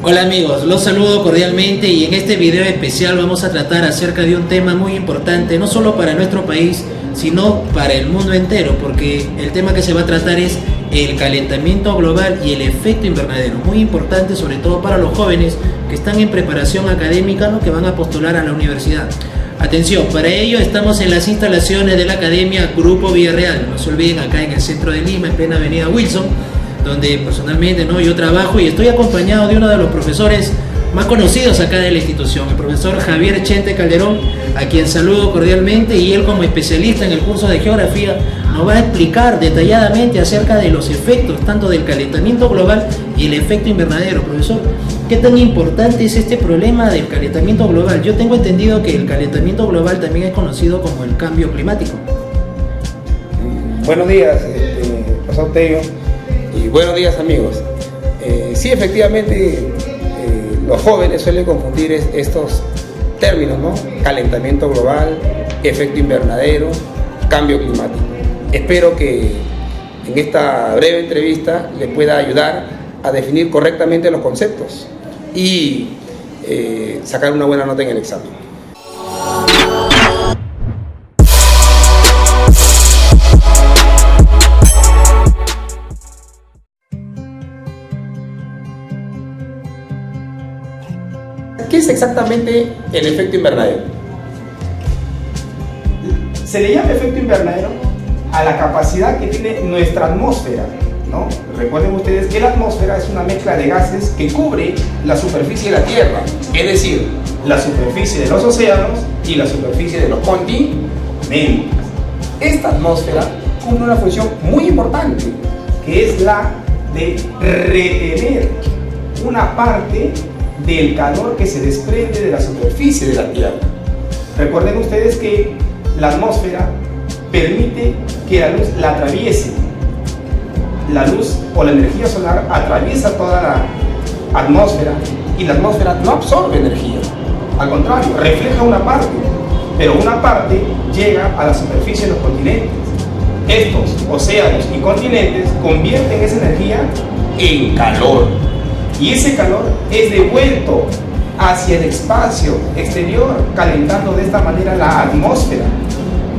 Hola amigos, los saludo cordialmente y en este video especial vamos a tratar acerca de un tema muy importante, no solo para nuestro país, sino para el mundo entero, porque el tema que se va a tratar es el calentamiento global y el efecto invernadero, muy importante sobre todo para los jóvenes que están en preparación académica, ¿no?, que van a postular a la universidad. Atención, para ello estamos en las instalaciones de la Academia Grupo Villarreal, no se olviden, acá en el centro de Lima, en plena avenida Wilson, donde personalmente yo trabajo y estoy acompañado de uno de los profesores más conocidos acá de la institución, el profesor Javier Chente Calderón, a quien saludo cordialmente, y él como especialista en el curso de geografía nos va a explicar detalladamente acerca de los efectos tanto del calentamiento global y el efecto invernadero. Profesor, ¿qué tan importante es este problema del calentamiento global? Yo tengo entendido que el calentamiento global también es conocido como el cambio climático. Buenos días, profesor Tello, y buenos días amigos. Sí, efectivamente, los jóvenes suelen confundir estos términos, ¿no? Calentamiento global, efecto invernadero, cambio climático. Espero que en esta breve entrevista les pueda ayudar a definir correctamente los conceptos y sacar una buena nota en el examen. ¿Qué es exactamente el efecto invernadero? Se le llama efecto invernadero a la capacidad que tiene nuestra atmósfera, ¿no? Recuerden ustedes que la atmósfera es una mezcla de gases que cubre la superficie de la Tierra, es decir, la superficie de los océanos y la superficie de los continentes. Esta atmósfera cumple una función muy importante, que es la de retener una parte del calor que se desprende de la superficie de la Tierra. Recuerden ustedes que la atmósfera permite que la luz la atraviese. La luz o la energía solar atraviesa toda la atmósfera y la atmósfera no absorbe energía. Al contrario, refleja una parte, pero una parte llega a la superficie de los continentes. Estos océanos y continentes convierten esa energía en calor. Y ese calor es devuelto hacia el espacio exterior, calentando de esta manera la atmósfera.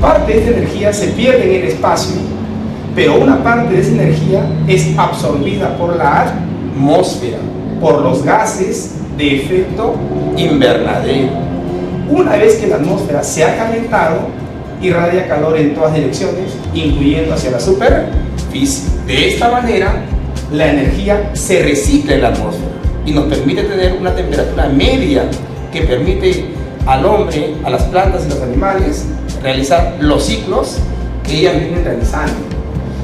Parte de esta energía se pierde en el espacio, pero una parte de esa energía es absorbida por la atmósfera, por los gases de efecto invernadero. Una vez que la atmósfera se ha calentado, irradia calor en todas direcciones, incluyendo hacia la superficie. De esta manera, la energía se recicla en la atmósfera y nos permite tener una temperatura media que permite al hombre, a las plantas y los animales realizar los ciclos que ellas vienen realizando.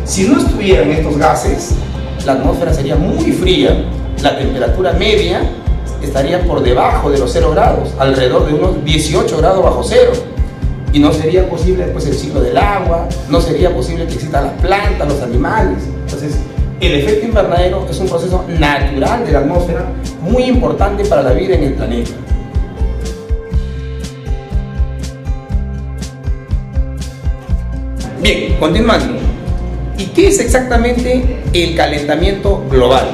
Si no estuvieran estos gases, la atmósfera sería muy fría, la temperatura media estaría por debajo de los 0 grados, alrededor de unos 18 grados bajo cero, y no sería posible después el ciclo del agua, no sería posible que existan las plantas, los animales. Entonces, el efecto invernadero es un proceso natural de la atmósfera muy importante para la vida en el planeta. Bien, continuando. ¿Y qué es exactamente el calentamiento global?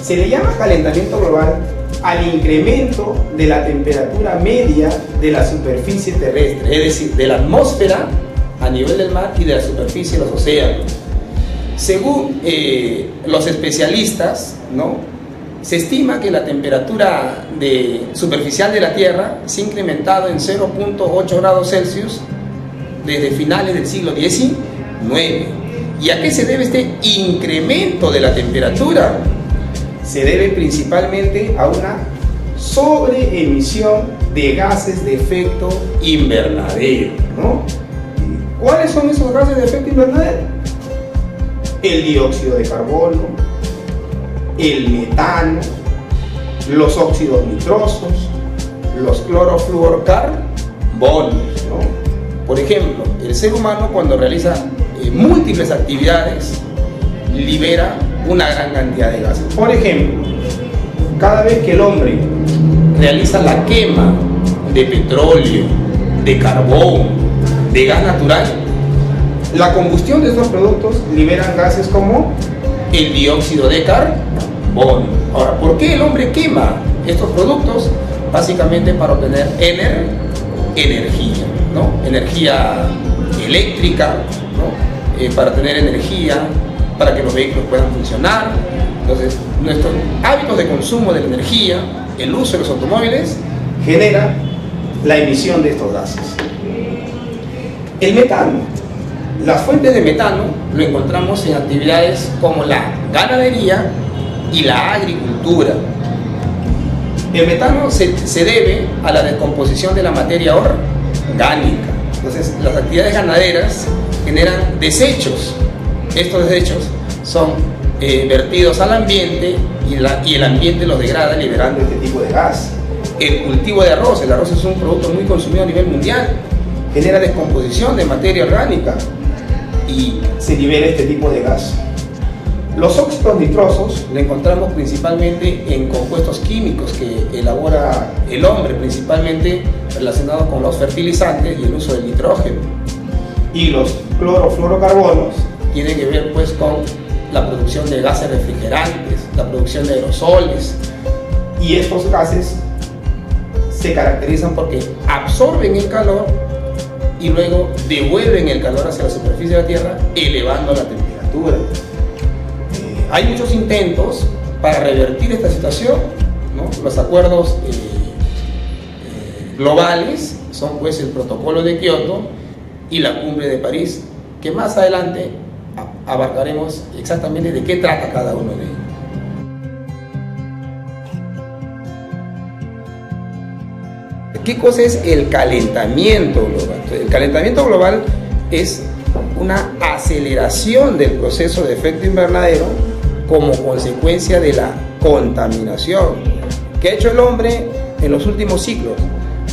Se le llama calentamiento global al incremento de la temperatura media de la superficie terrestre, Es decir, de la atmósfera a nivel del mar y de la superficie de los océanos. Según los especialistas, ¿no?, se estima que la temperatura superficial de la Tierra se ha incrementado en 0.8 grados Celsius desde finales del siglo XIX. ¿Y a qué se debe este incremento de la temperatura? Se debe principalmente a una sobreemisión de gases de efecto invernadero, ¿no? ¿Cuáles son esos gases de efecto invernadero? El dióxido de carbono, el metano, los óxidos nitrosos, los clorofluorocarbonos, ¿no? Por ejemplo, el ser humano cuando realiza múltiples actividades libera una gran cantidad de gases. Por ejemplo, cada vez que el hombre Realiza la quema de petróleo, de carbón, de gas natural, la combustión de estos productos liberan gases como el dióxido de carbono. Ahora, ¿por qué el hombre quema estos productos? Básicamente para obtener energía, ¿no? Energía eléctrica, ¿no? Para tener energía, para que los vehículos puedan funcionar. Entonces, nuestros hábitos de consumo de la energía, el uso de los automóviles, genera la emisión de estos gases. El metano. las fuentes de metano lo encontramos en actividades como la ganadería y la agricultura. El metano se debe a la descomposición de la materia orgánica. Entonces, las actividades ganaderas generan desechos. Estos desechos son vertidos al ambiente y el ambiente los degrada liberando este tipo de gas. El cultivo de arroz, el arroz es un producto muy consumido a nivel mundial, genera descomposición de materia orgánica y se libera este tipo de gas. Los óxidos nitrosos lo encontramos principalmente en compuestos químicos que elabora el hombre, principalmente relacionados con los fertilizantes y el uso del nitrógeno. Y los clorofluorocarbonos tienen que ver pues con la producción de gases refrigerantes, la producción de aerosoles. Y estos gases se caracterizan porque absorben el calor y luego devuelven el calor hacia la superficie de la Tierra, elevando la temperatura. Hay muchos intentos para revertir esta situación, ¿no? Los acuerdos globales son pues el protocolo de Kioto y la cumbre de París, que más adelante abarcaremos exactamente de qué trata cada uno de ellos. ¿Qué cosa es el calentamiento global? El calentamiento global es una aceleración del proceso de efecto invernadero como consecuencia de la contaminación. ¿Qué ha hecho el hombre en los últimos siglos?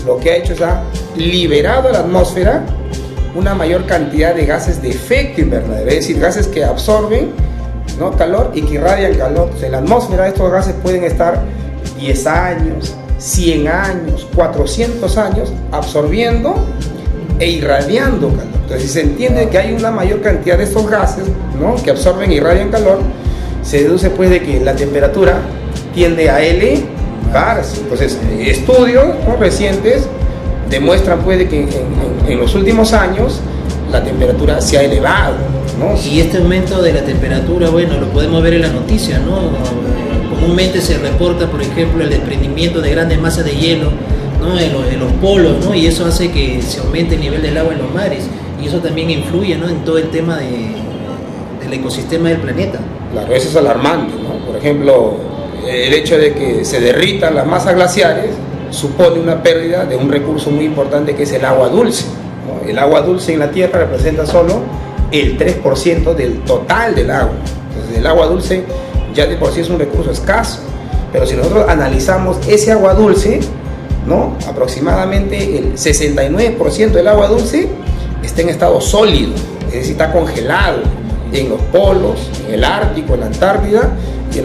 Lo que ha hecho es ha liberado a la atmósfera una mayor cantidad de gases de efecto invernadero, es decir, gases que absorben, ¿no?, calor y que irradian calor. Entonces, en la atmósfera estos gases pueden estar 10 años, 100 años, 400 años absorbiendo e irradiando calor. Entonces, si se entiende que hay una mayor cantidad de estos gases, ¿no?, que absorben e irradian calor, se deduce pues de que la temperatura tiende a elevarse. Entonces, estudios, ¿no?, recientes demuestran pues de que en los últimos años la temperatura se ha elevado, ¿no? Y este aumento de la temperatura, bueno, lo podemos ver en la noticia, ¿no? Comúnmente se reporta, por ejemplo, el desprendimiento de grandes masas de hielo, ¿no?, en los polos, ¿no? Y eso hace que se aumente el nivel del agua en los mares, y eso también influye, ¿no?, en todo el tema del ecosistema del planeta. Claro, eso es alarmante, ¿no? Por ejemplo, el hecho de que se derritan las masas glaciares supone una pérdida de un recurso muy importante que es el agua dulce, ¿no? El agua dulce en la Tierra representa solo el 3% del total del agua. Entonces, el agua dulce ya de por sí es un recurso escaso, pero si nosotros analizamos ese agua dulce, ¿no?, aproximadamente el 69% del agua dulce está en estado sólido, es decir, está congelado en los polos, en el Ártico, en la Antártida y en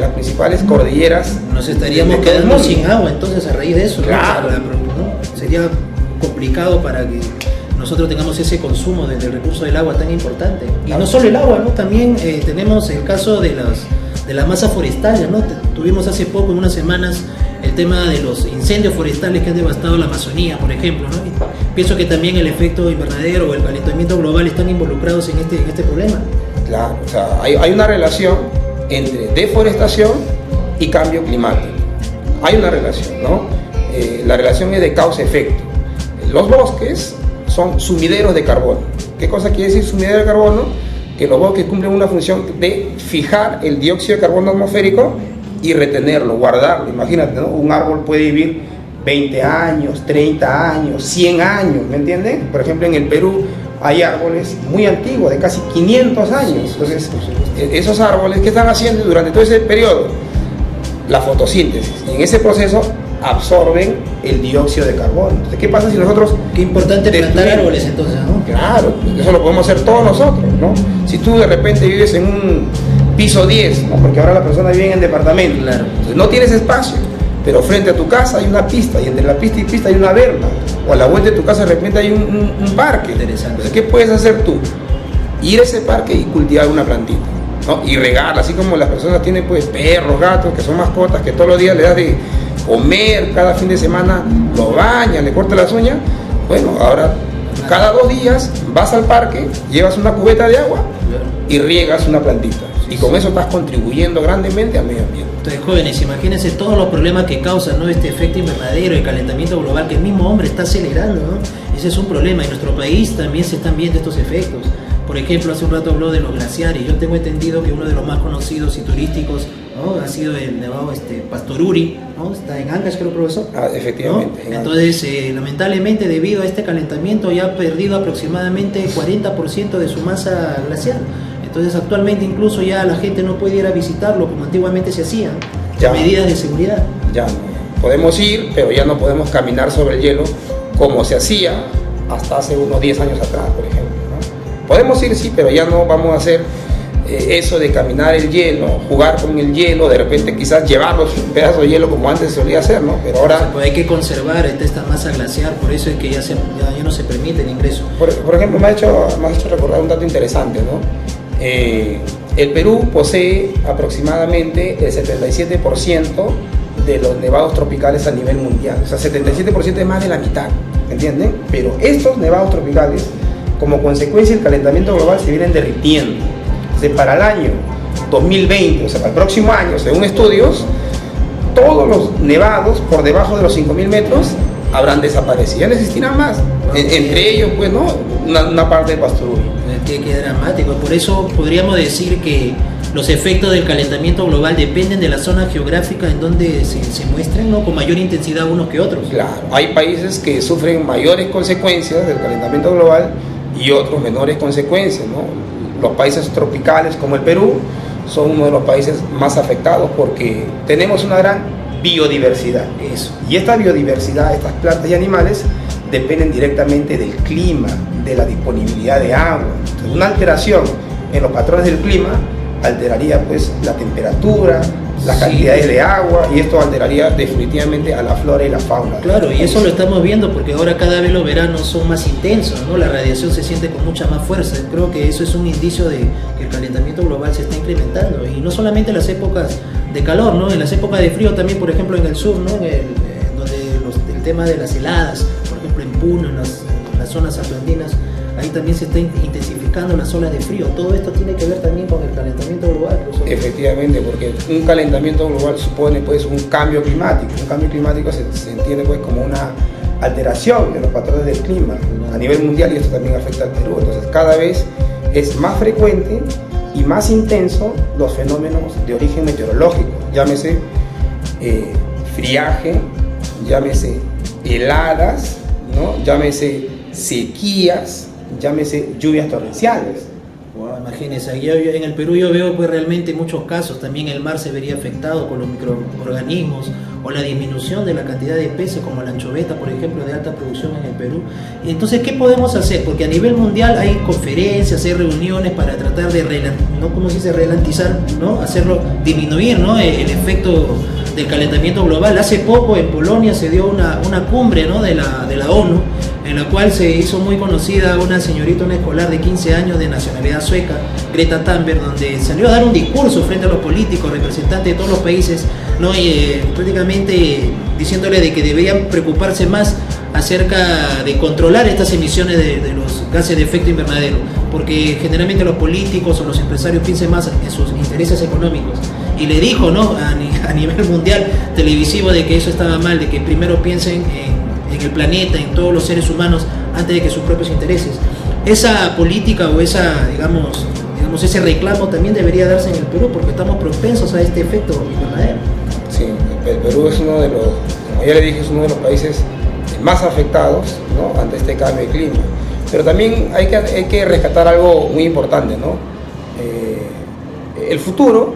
las principales cordilleras. Nos estaríamos quedando sin agua entonces a raíz de eso, claro, ¿no? Sería complicado para que nosotros tengamos ese consumo del recurso del agua tan importante. Y no solo el agua, ¿no? También tenemos el caso de las masas forestales, ¿no? Tuvimos hace poco, en unas semanas, el tema de los incendios forestales que han devastado la Amazonía, por ejemplo, ¿no? Y pienso que también el efecto invernadero o el calentamiento global están involucrados en este problema. Claro, o sea, hay una relación entre deforestación y cambio climático. Hay una relación, ¿no? La relación es de causa-efecto. Los bosques son sumideros de carbono. ¿Qué cosa quiere decir sumidero de carbono? Que los bosques cumplen una función de fijar el dióxido de carbono atmosférico y retenerlo, guardarlo. Imagínate, ¿no? Un árbol puede vivir 20 años, 30 años, 100 años, ¿me entienden? Por ejemplo, en el Perú hay árboles muy antiguos, de casi 500 años. Entonces, esos árboles, ¿qué están haciendo durante todo ese periodo? La fotosíntesis. Y en ese proceso absorben el dióxido de carbono. Entonces, ¿qué pasa si nosotros... Qué importante plantar árboles entonces, ¿no? Claro, eso lo podemos hacer todos nosotros, ¿no? Si tú de repente vives en un piso 10, ¿no?, porque ahora las personas viven en departamentos, claro, entonces no tienes espacio, pero frente a tu casa hay una pista, y entre la pista y pista hay una verja, o a la vuelta de tu casa de repente hay un parque. Interesante. Entonces, ¿qué puedes hacer tú? Ir a ese parque y cultivar una plantita. ¿no? Y regarla, así como las personas tienen pues perros, gatos, que son mascotas, que todos los días le das de comer, cada fin de semana lo bañas, le cortas las uñas. Bueno, ahora cada 2 días vas al parque, llevas una cubeta de agua y riegas una plantita. Y con eso estás contribuyendo grandemente al medio ambiente. Entonces, jóvenes, imagínense todos los problemas que causan, ¿no?, este efecto invernadero, el calentamiento global, que el mismo hombre está acelerando, ¿no? Ese es un problema. En nuestro país también se están viendo estos efectos. Por ejemplo, hace un rato habló de los glaciares. Yo tengo entendido que uno de los más conocidos y turísticos, ¿no?, ha sido el nevado Pastoruri, ¿no? Está en Ancash, creo, profesor. Efectivamente. ¿No? Entonces, lamentablemente, debido a este calentamiento, ya ha perdido aproximadamente 40% de su masa glacial. Entonces, actualmente incluso ya la gente no puede ir a visitarlo como antiguamente se hacía, Ya. medidas de seguridad. Ya no. Podemos ir, pero ya no podemos caminar sobre el hielo como se hacía hasta hace unos 10 años atrás, por ejemplo, ¿no? Podemos ir, sí, pero ya no vamos a hacer eso de caminar el hielo, jugar con el hielo, de repente quizás llevarlos un pedazo de hielo como antes se solía hacer, ¿no? Pero ahora... O sea, pues hay que conservar esta masa glacial, por eso es que ya no se permite el ingreso. Por ejemplo, me ha hecho recordar un dato interesante, ¿no? El Perú posee aproximadamente el 77% de los nevados tropicales a nivel mundial. O sea, 77% es más de la mitad, ¿entienden? Pero estos nevados tropicales, como consecuencia del calentamiento global, se vienen derritiendo. Entonces, para el año 2020, o sea, para el próximo año, según estudios, todos los nevados por debajo de los 5.000 metros habrán desaparecido, ya no existirán más. Entre ellos, pues, ¿no?, una parte del Pastoruri. Qué dramático. Por eso podríamos decir que los efectos del calentamiento global dependen de la zona geográfica en donde se muestren, ¿no?, con mayor intensidad unos que otros. Claro, hay países que sufren mayores consecuencias del calentamiento global y otros menores consecuencias, ¿no? Los países tropicales como el Perú son uno de los países más afectados porque tenemos una gran biodiversidad. Eso. Y esta biodiversidad, estas plantas y animales, dependen directamente del clima, de la disponibilidad de agua. Entonces, una alteración en los patrones del clima alteraría pues la temperatura, las cantidades de agua, y esto alteraría definitivamente a la flora y la fauna. Claro, y eso lo estamos viendo porque ahora cada vez los veranos son más intensos, ¿no? La radiación se siente con mucha más fuerza. Creo que eso es un indicio de que el calentamiento global se está incrementando, y no solamente en las épocas de calor, ¿no? En las épocas de frío también, por ejemplo, en el sur, ¿no? Donde el tema de las heladas, por ejemplo, en Puno, en las zonas afroandinas, ahí también se está intensificando las olas de frío. Todo esto tiene que ver también con el calentamiento global, profesor. Efectivamente, porque un calentamiento global supone pues un cambio climático. Un cambio climático se entiende pues como una alteración de los patrones del clima a nivel mundial, y esto también afecta al Perú. Entonces, cada vez es más frecuente y más intenso los fenómenos de origen meteorológico, llámese friaje, llámese heladas, ¿no?, llámese sequías, llámese lluvias torrenciales. Wow, imagínense, en el Perú yo veo pues realmente muchos casos. También el mar se vería afectado con los microorganismos, o la disminución de la cantidad de peces como la anchoveta, por ejemplo, de alta producción en el Perú. Y entonces, ¿qué podemos hacer? Porque a nivel mundial hay conferencias, hay reuniones para tratar de ralentizar, ¿no? Hacerlo, disminuir, ¿no?, el efecto del calentamiento global. Hace poco en Polonia se dio una cumbre, ¿no?, de la ONU, en la cual se hizo muy conocida una señorita, una escolar de 15 años de nacionalidad sueca, Greta Thunberg, donde salió a dar un discurso frente a los políticos, representantes de todos los países, ¿no?, y prácticamente diciéndole de que deberían preocuparse más acerca de controlar estas emisiones de los gases de efecto invernadero, porque generalmente los políticos o los empresarios piensan más en sus intereses económicos. Y le dijo, ¿no?, a nivel mundial televisivo, de que eso estaba mal, de que primero piensen en el planeta, en todos los seres humanos, antes de que sus propios intereses. Esa política o digamos, ese reclamo también debería darse en el Perú, porque estamos propensos a este efecto invernadero. Sí, el Perú es uno de los, como ya le dije, es uno de los países más afectados, ¿no?, ante este cambio de clima. Pero también hay que rescatar algo muy importante, ¿no? El futuro,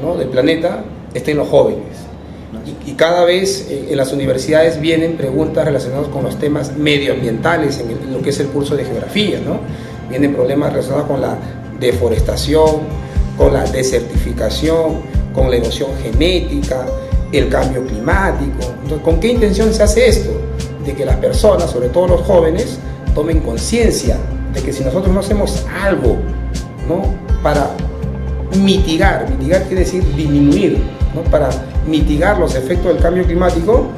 ¿no?, del planeta está en los jóvenes. Y cada vez en las universidades vienen preguntas relacionadas con los temas medioambientales en lo que es el curso de geografía, ¿no? Vienen problemas relacionados con la deforestación, con la desertificación, con la erosión genética, el cambio climático. Entonces, ¿con qué intención se hace esto? De que las personas, sobre todo los jóvenes, tomen conciencia de que si nosotros no hacemos algo, ¿no?, para mitigar quiere decir disminuir, ¿no? Para mitigar los efectos del cambio climático,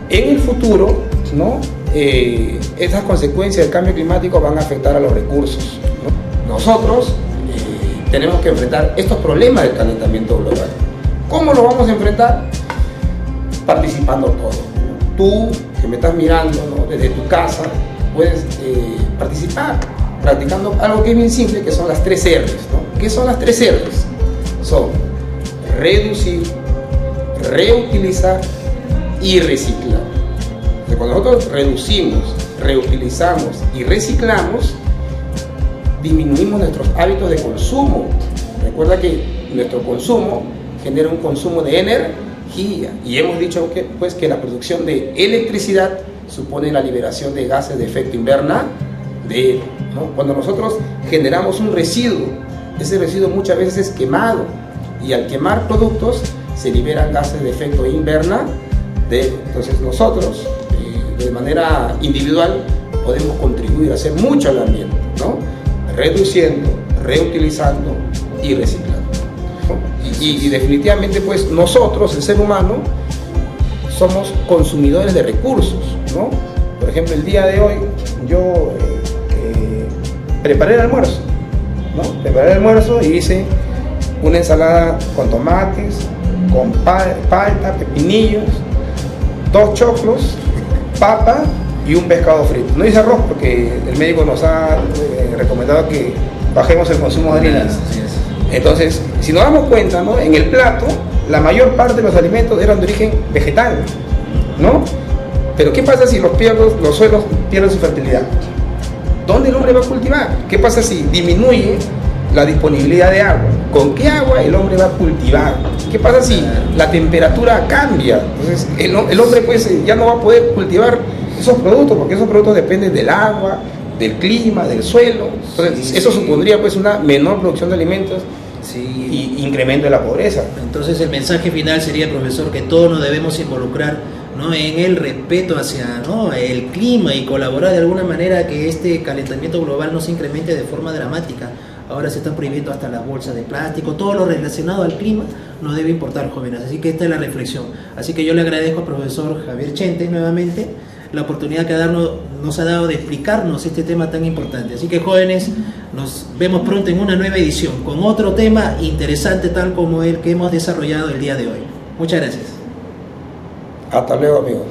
en el futuro, ¿no? Esas consecuencias del cambio climático van a afectar a los recursos, ¿no? Nosotros tenemos que enfrentar estos problemas del calentamiento global. ¿Cómo lo vamos a enfrentar? Participando todos. Tú, que me estás mirando, ¿no? Desde tu casa, puedes participar practicando algo que es bien simple, que son las 3 R's, ¿no? ¿Qué son las 3 R's? Son reducir, reutilizar y reciclar. Entonces, cuando nosotros reducimos, reutilizamos y reciclamos, disminuimos nuestros hábitos de consumo. Recuerda que nuestro consumo genera un consumo de energía, y hemos dicho que, pues, que la producción de electricidad supone la liberación de gases de efecto invernadero, ¿no? Cuando nosotros generamos un residuo, ese residuo muchas veces es quemado, y al quemar productos se liberan gases de efecto invernadero. Entonces nosotros, de manera individual, podemos contribuir a hacer mucho al ambiente, ¿no? Reduciendo, reutilizando y reciclando, ¿no? Y definitivamente, pues, nosotros, el ser humano, somos consumidores de recursos, ¿no? Por ejemplo, el día de hoy yo preparé el almuerzo, ¿no? Preparé el almuerzo y hice una ensalada con tomates, con palta, pepinillos, 2 choclos, papa y un pescado frito. No hice arroz porque el médico nos ha recomendado que bajemos el consumo de harinas. Entonces, si nos damos cuenta, ¿no? En el plato, la mayor parte de los alimentos eran de origen vegetal, ¿no? Pero ¿qué pasa si los suelos pierden su fertilidad? ¿Dónde el hombre va a cultivar? ¿Qué pasa si disminuye la disponibilidad de agua? ¿Con qué agua el hombre va a cultivar? ¿Qué pasa si la temperatura cambia? Entonces el hombre, pues, ya no va a poder cultivar esos productos, porque esos productos dependen del agua, del clima, del suelo. Entonces eso supondría, pues, una menor producción de alimentos y incremento de la pobreza. Entonces el mensaje final sería, profesor, que todos nos debemos involucrar, ¿no? En el respeto hacia, ¿no? el clima, y colaborar de alguna manera a que este calentamiento global no se incremente de forma dramática. Ahora se están prohibiendo hasta las bolsas de plástico, todo lo relacionado al clima nos debe importar, jóvenes. Así que esta es la reflexión. Así que yo le agradezco al profesor Javier Chente nuevamente la oportunidad que nos ha dado de explicarnos este tema tan importante. Así que, jóvenes, nos vemos pronto en una nueva edición con otro tema interesante, tal como el que hemos desarrollado el día de hoy. Muchas gracias. Hasta luego, amigos.